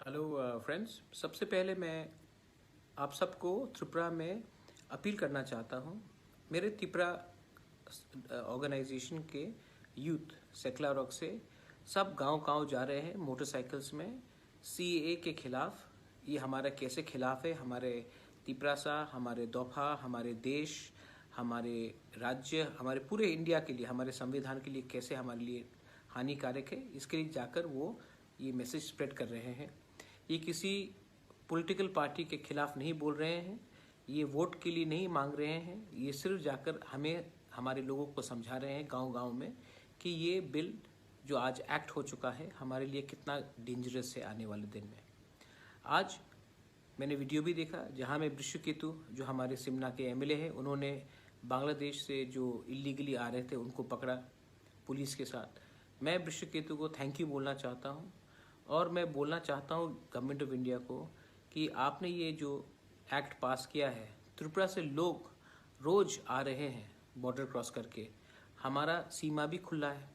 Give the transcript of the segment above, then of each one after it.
Hello friends, सबसे पहले मैं आप सबको त्रिपुरा में अपील करना चाहता हूँ। मेरे त्रिपुरा ऑर्गेनाइजेशन के यूथ सेक्ला रॉक से सब गांव-गांव जा रहे हैं मोटरसाइकिल्स में सीएए के खिलाफ। ये हमारा कैसे खिलाफ है, हमारे त्रिपुरा सा, हमारे दोफा, हमारे देश, हमारे राज्य, हमारे पूरे इंडिया के लिए, हमारे संविधान के लिए कैसे हमारे लिए हानिकारक है, इसके लिए जाकर वो ये मैसेज स्प्रेड कर रहे हैं। ये किसी पॉलिटिकल पार्टी के खिलाफ नहीं बोल रहे हैं, ये वोट के लिए नहीं मांग रहे हैं, ये सिर्फ जाकर हमें हमारे लोगों को समझा रहे हैं गांव-गांव में कि ये बिल जो आज एक्ट हो चुका है हमारे लिए कितना डेंजरस है आने वाले दिन में। आज मैंने वीडियो भी देखा जहां में बृषकेतु जो हमारे सिमना के एमएलए हैं, उन्होंने बांग्लादेश से जो इलीगली आ रहे थे उनको पकड़ा पुलिस के साथ। मैं बृषकेतु को थैंक यू बोलना चाहता हूं और मैं बोलना चाहता हूं गवर्नमेंट ऑफ इंडिया को कि आपने ये जो एक्ट पास किया है, त्रिपुरा से लोग रोज आ रहे हैं बॉर्डर क्रॉस करके, हमारा सीमा भी खुला है,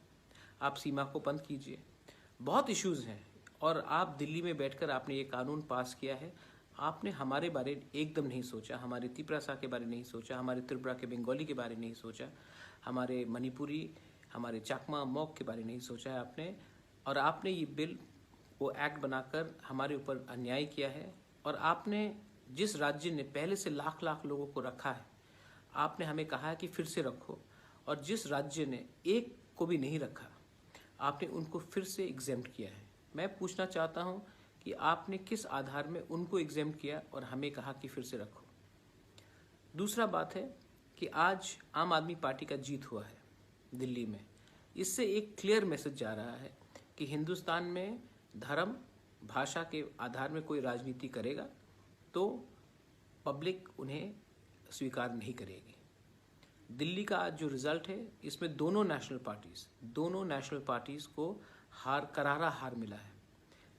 आप सीमा को बंद कीजिए। बहुत इश्यूज हैं और आप दिल्ली में बैठकर आपने ये कानून पास किया है, आपने हमारे बारे एकदम नहीं सोचा, हमारे त्रिपुरा सा के बारे नहीं सोचा, हमारे त्रिपुरा के बंगाली के बारे नहीं सोचा, हमारे मणिपुरी, हमारे चाकमा मॉक के बारे नहीं सोचा है आपने। और आपने ये बिल वो एक्ट बनाकर हमारे ऊपर अन्याय किया है। और आपने जिस राज्य ने पहले से लाख लाख लोगों को रखा है, आपने हमें कहा है कि फिर से रखो, और जिस राज्य ने एक को भी नहीं रखा आपने उनको फिर से एग्जेम्प्ट किया है। मैं पूछना चाहता हूं कि आपने किस आधार में उनको एग्जेम्प्ट किया और हमें कहा कि फिर से रखो। दूसरा बात है कि आज आम आदमी पार्टी का जीत हुआ है दिल्ली में, इससे एक क्लियर मैसेज जा रहा है कि हिंदुस्तान में धर्म भाषा के आधार में कोई राजनीति करेगा तो पब्लिक उन्हें स्वीकार नहीं करेगी। दिल्ली का आज जो रिजल्ट है, इसमें दोनों नेशनल पार्टीज को करारा हार मिला है,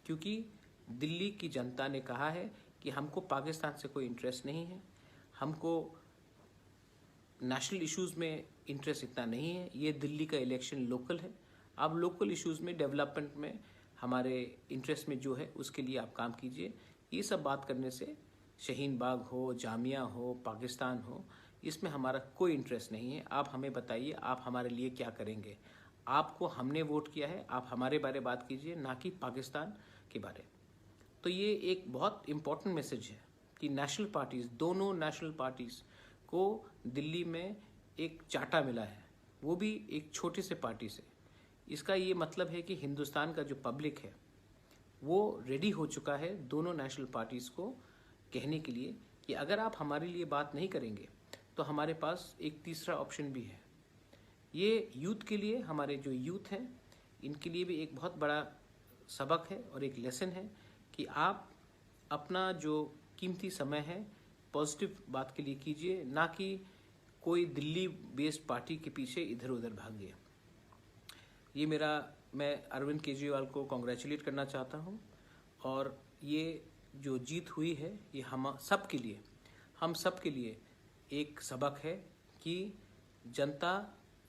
क्योंकि दिल्ली की जनता ने कहा है कि हमको पाकिस्तान से कोई इंटरेस्ट नहीं है, हमको नेशनल इश्यूज में इंटरेस्ट इतना नहीं है, ये दिल्ली का इलेक्शन लोकल है, अब लोकल इश्यूज में डेवलपमेंट में हमारे इंटरेस्ट में जो है उसके लिए आप काम कीजिए। ये सब बात करने से शाहीन बाग हो, जामिया हो, पाकिस्तान हो, इसमें हमारा कोई इंटरेस्ट नहीं है। आप हमें बताइए आप हमारे लिए क्या करेंगे। आपको हमने वोट किया है, आप हमारे बारे बात कीजिए, ना कि पाकिस्तान के बारे। तो ये एक बहुत इम्पोर्टेंट मैसेज है कि दोनों नेशनल पार्टीज को दिल्ली में एक चाटा मिला है, वो भी एक छोटे से पार्टी से। इसका ये मतलब है कि हिंदुस्तान का जो पब्लिक है वो रेडी हो चुका है दोनों नेशनल पार्टीज को कहने के लिए कि अगर आप हमारे लिए बात नहीं करेंगे तो हमारे पास एक तीसरा ऑप्शन भी है। ये यूथ के लिए, हमारे जो यूथ हैं इनके लिए भी एक बहुत बड़ा सबक है और एक लेसन है कि आप अपना जो कीमती समय है पॉजिटिव बात के लिए कीजिए, ना कि कोई दिल्ली बेस्ड पार्टी के पीछे इधर उधर भागिए। मैं अरविंद केजरीवाल को कॉन्ग्रेचुलेट करना चाहता हूँ, और ये जो जीत हुई है ये हम सब के लिए एक सबक है कि जनता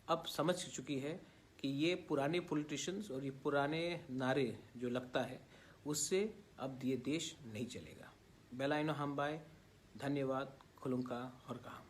अब समझ चुकी है कि ये पुराने पॉलिटिशियंस और ये पुराने नारे जो लगता है उससे अब ये देश नहीं चलेगा। बेलाइनो हम बाय, धन्यवाद, खुलुंका और कहा।